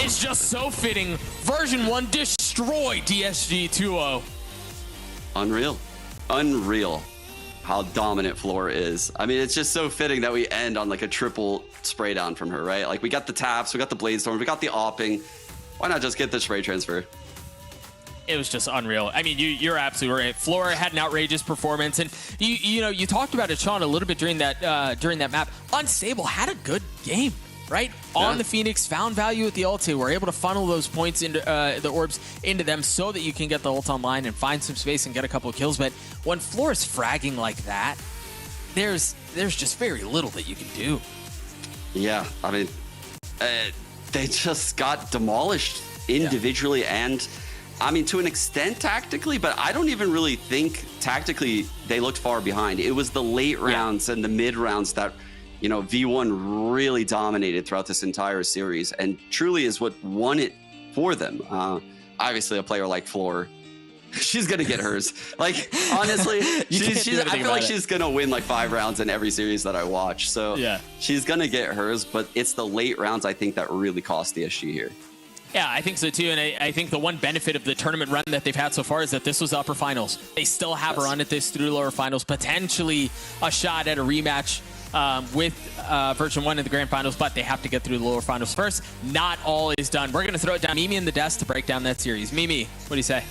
is just so fitting. Version 1 destroy DSG 2-0. Unreal. Unreal how dominant Floor is. I mean, it's just so fitting that we end on like a triple spray down from her, right? Like we got the taps, we got the Bladestorm, we got the opping. Why not just get the spray transfer? It was just unreal. I mean, you're absolutely right. Floor had an outrageous performance, and you know you talked about it, Sean, a little bit during that map. Unstable had a good game, right? Yeah. On the Phoenix, found value with the ulti. We're able to funnel those points into the orbs into them so that you can get the ult online and find some space and get a couple of kills. But when Floor is fragging like that, there's just very little that you can do. Yeah, I mean, they just got demolished individually and, I mean, to an extent tactically, but I don't even really think tactically they looked far behind. It was the late rounds and the mid rounds that, you know, V1 really dominated throughout this entire series and truly is what won it for them. Obviously, a player like Floor, she's gonna get hers. Like, honestly, I feel like she's gonna win like 5 rounds in every series that I watch. So she's gonna get hers, but it's the late rounds I think that really cost the SG here. Yeah, I think so too, and I think the one benefit of the tournament run that they've had so far is that this was upper finals. They still have a run at this through lower finals, potentially a shot at a rematch with version 1 in the grand finals, but they have to get through the lower finals first. Not all is done. We're going to throw it down Mimi in the desk to break down that series. Mimi, what do you say?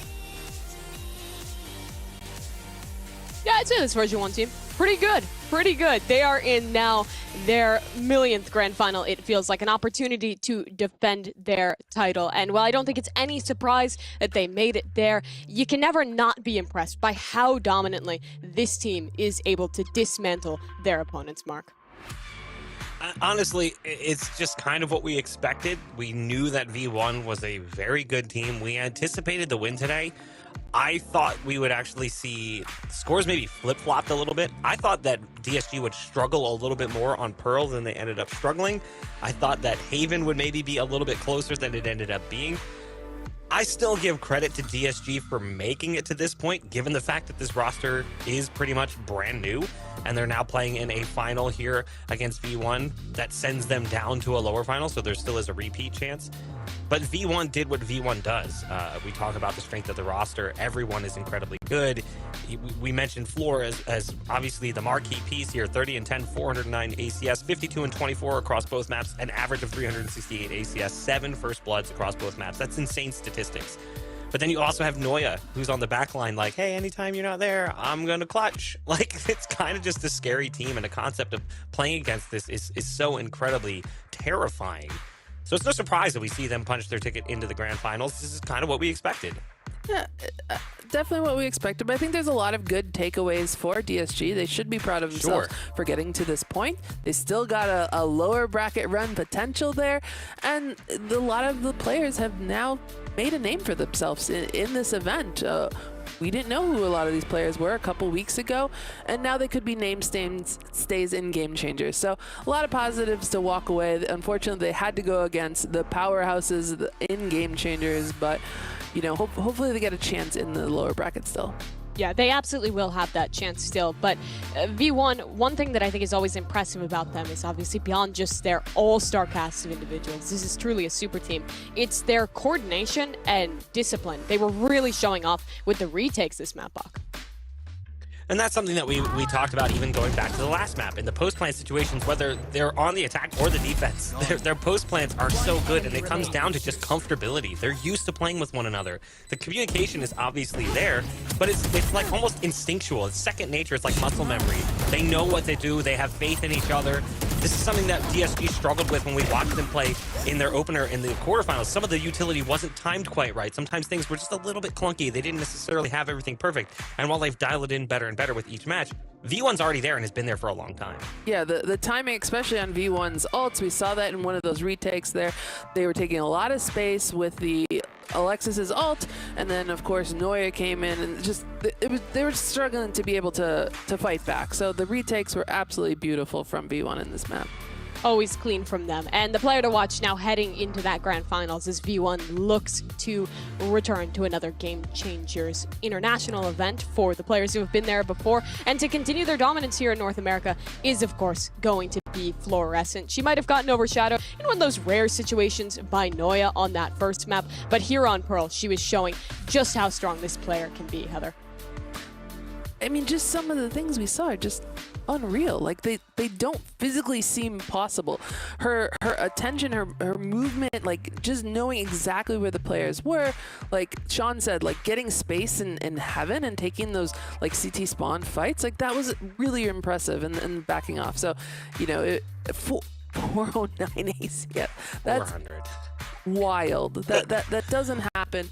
Yeah, I'd say this version 1 team, pretty good. Pretty good. They are in now their millionth grand final. It feels like an opportunity to defend their title. And while I don't think it's any surprise that they made it there, you can never not be impressed by how dominantly this team is able to dismantle their opponents, Mark. Honestly, it's just kind of what we expected. We knew that V1 was a very good team. We anticipated the win today. I thought we would actually see scores maybe flip-flopped a little bit. I thought that DSG would struggle a little bit more on Pearl than they ended up struggling. I thought that Haven would maybe be a little bit closer than it ended up being. I still give credit to DSG for making it to this point, given the fact that this roster is pretty much brand new, and they're now playing in a final here against V1 that sends them down to a lower final, so there still is a repeat chance. But V1 did what V1 does. We talk about the strength of the roster. Everyone is incredibly good. We mentioned Floor as obviously the marquee piece here. 30 and 10, 409 ACS, 52 and 24 across both maps, an average of 368 ACS, 7 first bloods across both maps. That's insane statistics. But then you also have Noya, who's on the back line like, hey, anytime you're not there, I'm going to clutch. Like, it's kind of just a scary team, and the concept of playing against this is so incredibly terrifying. So it's no surprise that we see them punch their ticket into the grand finals. This is kind of what we expected. Yeah, definitely what we expected, but I think there's a lot of good takeaways for DSG. They should be proud of themselves for getting to this point. They still got a lower bracket run potential there, and a lot of the players have now made a name for themselves in this event. We didn't know who a lot of these players were a couple weeks ago, and now they could be name stays in game changers. So a lot of positives to walk away. Unfortunately, they had to go against the powerhouses in game changers, but you know, hopefully they get a chance in the lower bracket still. Yeah, they absolutely will have that chance still. But V1, one thing that I think is always impressive about them is obviously beyond just their all-star cast of individuals. This is truly a super team. It's their coordination and discipline. They were really showing off with the retakes this map, Bach. And that's something that we talked about even going back to the last map. In the post-plant situations, whether they're on the attack or the defense, their post-plants are so good, and it comes down to just comfortability. They're used to playing with one another. The communication is obviously there, but it's like almost instinctual. It's second nature. It's like muscle memory. They know what they do. They have faith in each other. This is something that DSG struggled with when we watched them play in their opener in the quarterfinals. Some of the utility wasn't timed quite right. Sometimes things were just a little bit clunky. They didn't necessarily have everything perfect. And while they've dialed it in better and better with each match, V1's already there and has been there for a long time. Yeah, the timing, especially on V1's ults, we saw that in one of those retakes there. They were taking a lot of space with the Alexis's ult, and then of course Noya came in, and just they were struggling to be able to fight back. So the retakes were absolutely beautiful from V1 in this map. Always clean from them. And the player to watch now heading into that grand finals as V1 looks to return to another Game Changers international event for the players who have been there before. And to continue their dominance here in North America is, of course, going to be Fluorescent. She might have gotten overshadowed in one of those rare situations by Noya on that first map, but here on Pearl, she was showing just how strong this player can be, Heather. I mean, just some of the things we saw are just unreal. Like they don't physically seem possible. Her attention, her movement, like just knowing exactly where the players were. Like Sean said, like getting space in heaven and taking those like CT spawn fights, like that was really impressive and backing off. So, you know, 409 ACS. That's 400. wild. That doesn't happen.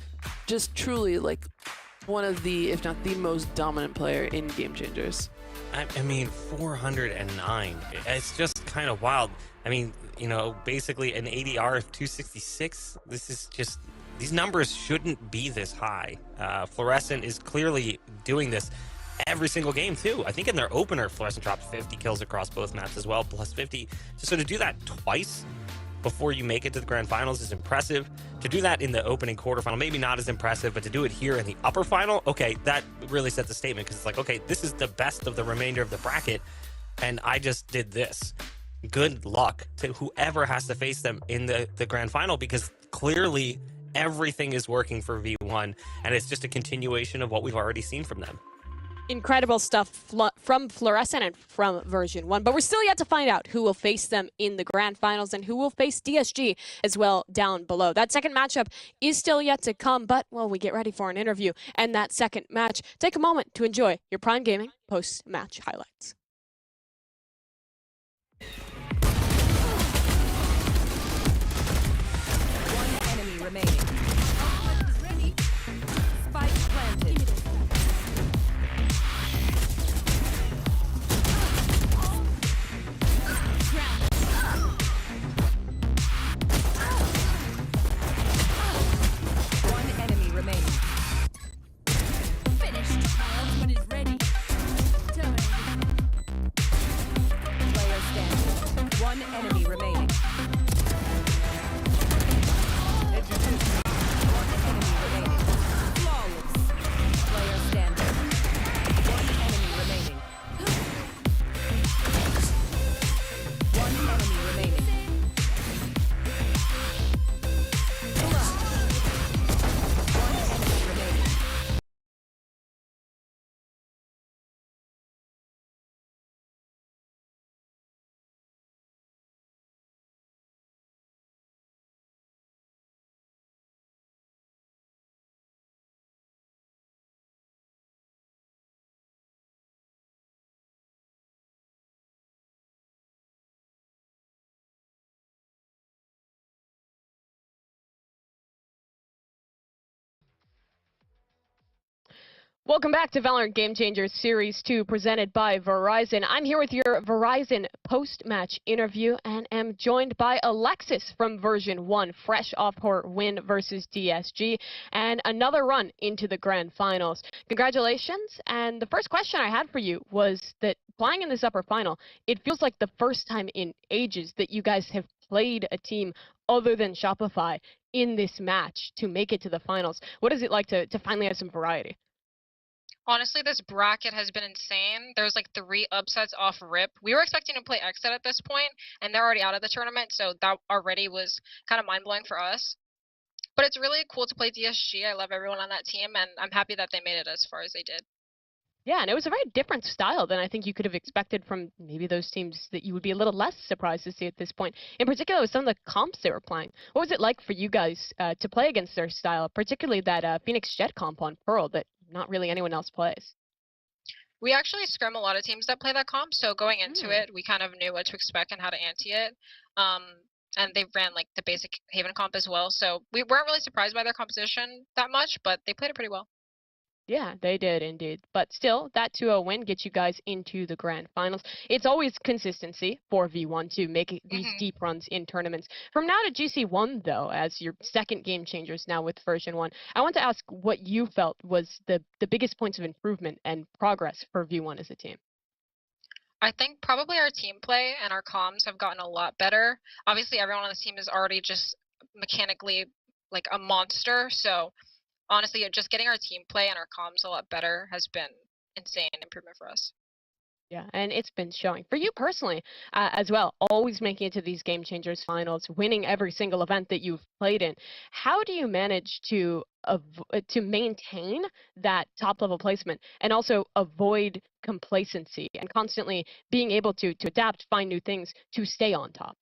Just truly like one of the, if not the most dominant player in Game Changers. I mean, 409. It's just kind of wild. I mean, you know, basically an ADR of 266. This is just, these numbers shouldn't be this high. Fluorescent is clearly doing this every single game, too. I think in their opener, Fluorescent dropped 50 kills across both maps as well, plus 50. So to do that twice before you make it to the grand finals is impressive. To do that in the opening quarterfinal, maybe not as impressive, but to do it here in the upper final, okay, that really sets a statement, because it's like, okay, this is the best of the remainder of the bracket, and I just did this. Good luck to whoever has to face them in the grand final, because clearly everything is working for V1, and it's just a continuation of what we've already seen from them. Incredible stuff from Fluorescent and from version 1, but we're still yet to find out who will face them in the grand finals and who will face DSG as well down below. That second matchup is still yet to come, but while we get ready for an interview and that second match, take a moment to enjoy your Prime Gaming post-match highlights. One enemy remaining. Ready. Spike planted. One enemy remaining. Welcome back to Valorant Game Changers Series 2 presented by Verizon. I'm here with your Verizon post-match interview and am joined by Alexis from version 1, fresh off her win versus DSG and another run into the grand finals. Congratulations. And the first question I had for you was that playing in this upper final, it feels like the first time in ages that you guys have played a team other than Shopify in this match to make it to the finals. What is it like to finally have some variety? Honestly, this bracket has been insane. There's like 3 upsets off rip. We were expecting to play Exit at this point, and they're already out of the tournament, so that already was kind of mind-blowing for us. But it's really cool to play DSG. I love everyone on that team, and I'm happy that they made it as far as they did. Yeah, and it was a very different style than I think you could have expected from maybe those teams that you would be a little less surprised to see at this point. In particular, with some of the comps they were playing. What was it like for you guys to play against their style, particularly that Phoenix Jet comp on Pearl that not really anyone else plays? We actually scrim a lot of teams that play that comp, so going into it, we kind of knew what to expect and how to ante it. And they ran like the basic Haven comp as well, so we weren't really surprised by their composition that much, but they played it pretty well. Yeah, they did indeed. But still, that 2-0 win gets you guys into the grand finals. It's always consistency for V1 to make these deep runs in tournaments. From now to GC1, though, as your second game changers now with version 1, I want to ask what you felt was the biggest points of improvement and progress for V1 as a team. I think probably our team play and our comms have gotten a lot better. Obviously, everyone on the team is already just mechanically like a monster, so honestly, just getting our team play and our comms a lot better has been insane improvement for us. Yeah, and it's been showing. For you personally, as well, always making it to these Game Changers finals, winning every single event that you've played in. How do you manage to maintain that top-level placement and also avoid complacency and constantly being able to adapt, find new things to stay on top?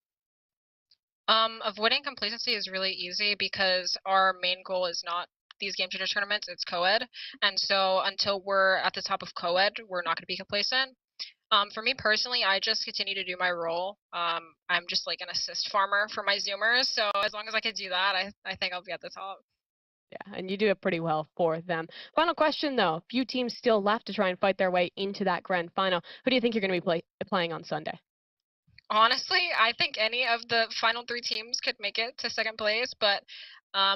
Avoiding complacency is really easy because our main goal is not these Game Changer tournaments, it's co-ed. And so until we're at the top of co-ed, we're not going to be complacent. For me personally, I just continue to do my role. I'm just like an assist farmer for my Zoomers, so as long as I can do that, I think I'll be at the top. Yeah, and you do it pretty well for them. Final question, though. Few teams still left to try and fight their way into that grand final. Who do you think you're going to be playing on Sunday? Honestly, I think any of the final 3 teams could make it to second place, but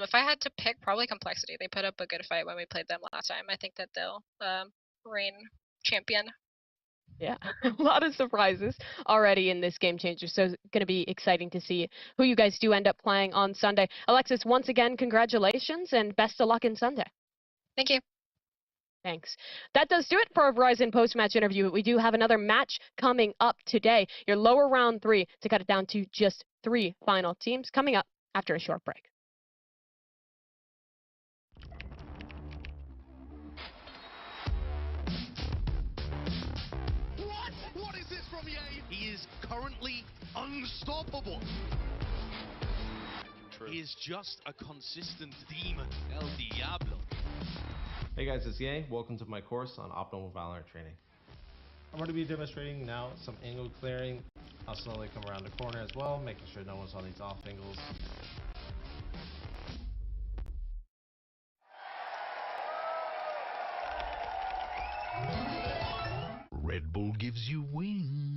if I had to pick, probably Complexity. They put up a good fight when we played them last time. I think that they'll reign champion. Yeah, a lot of surprises already in this game changer, so it's going to be exciting to see who you guys do end up playing on Sunday. Alexis, once again, congratulations and best of luck in Sunday. Thank you. Thanks. That does do it for our Verizon post-match interview. We do have another match coming up today, your lower round 3 to cut it down to just 3 final teams coming up after a short break. What is this from Ye? He is currently unstoppable. He is just a consistent demon. El Diablo. Hey guys, it's Ye. Welcome to my course on optimal Valorant training. I'm going to be demonstrating now some angle clearing. I'll slowly come around the corner as well, making sure no one's on these off angles. Red Bull gives you wings.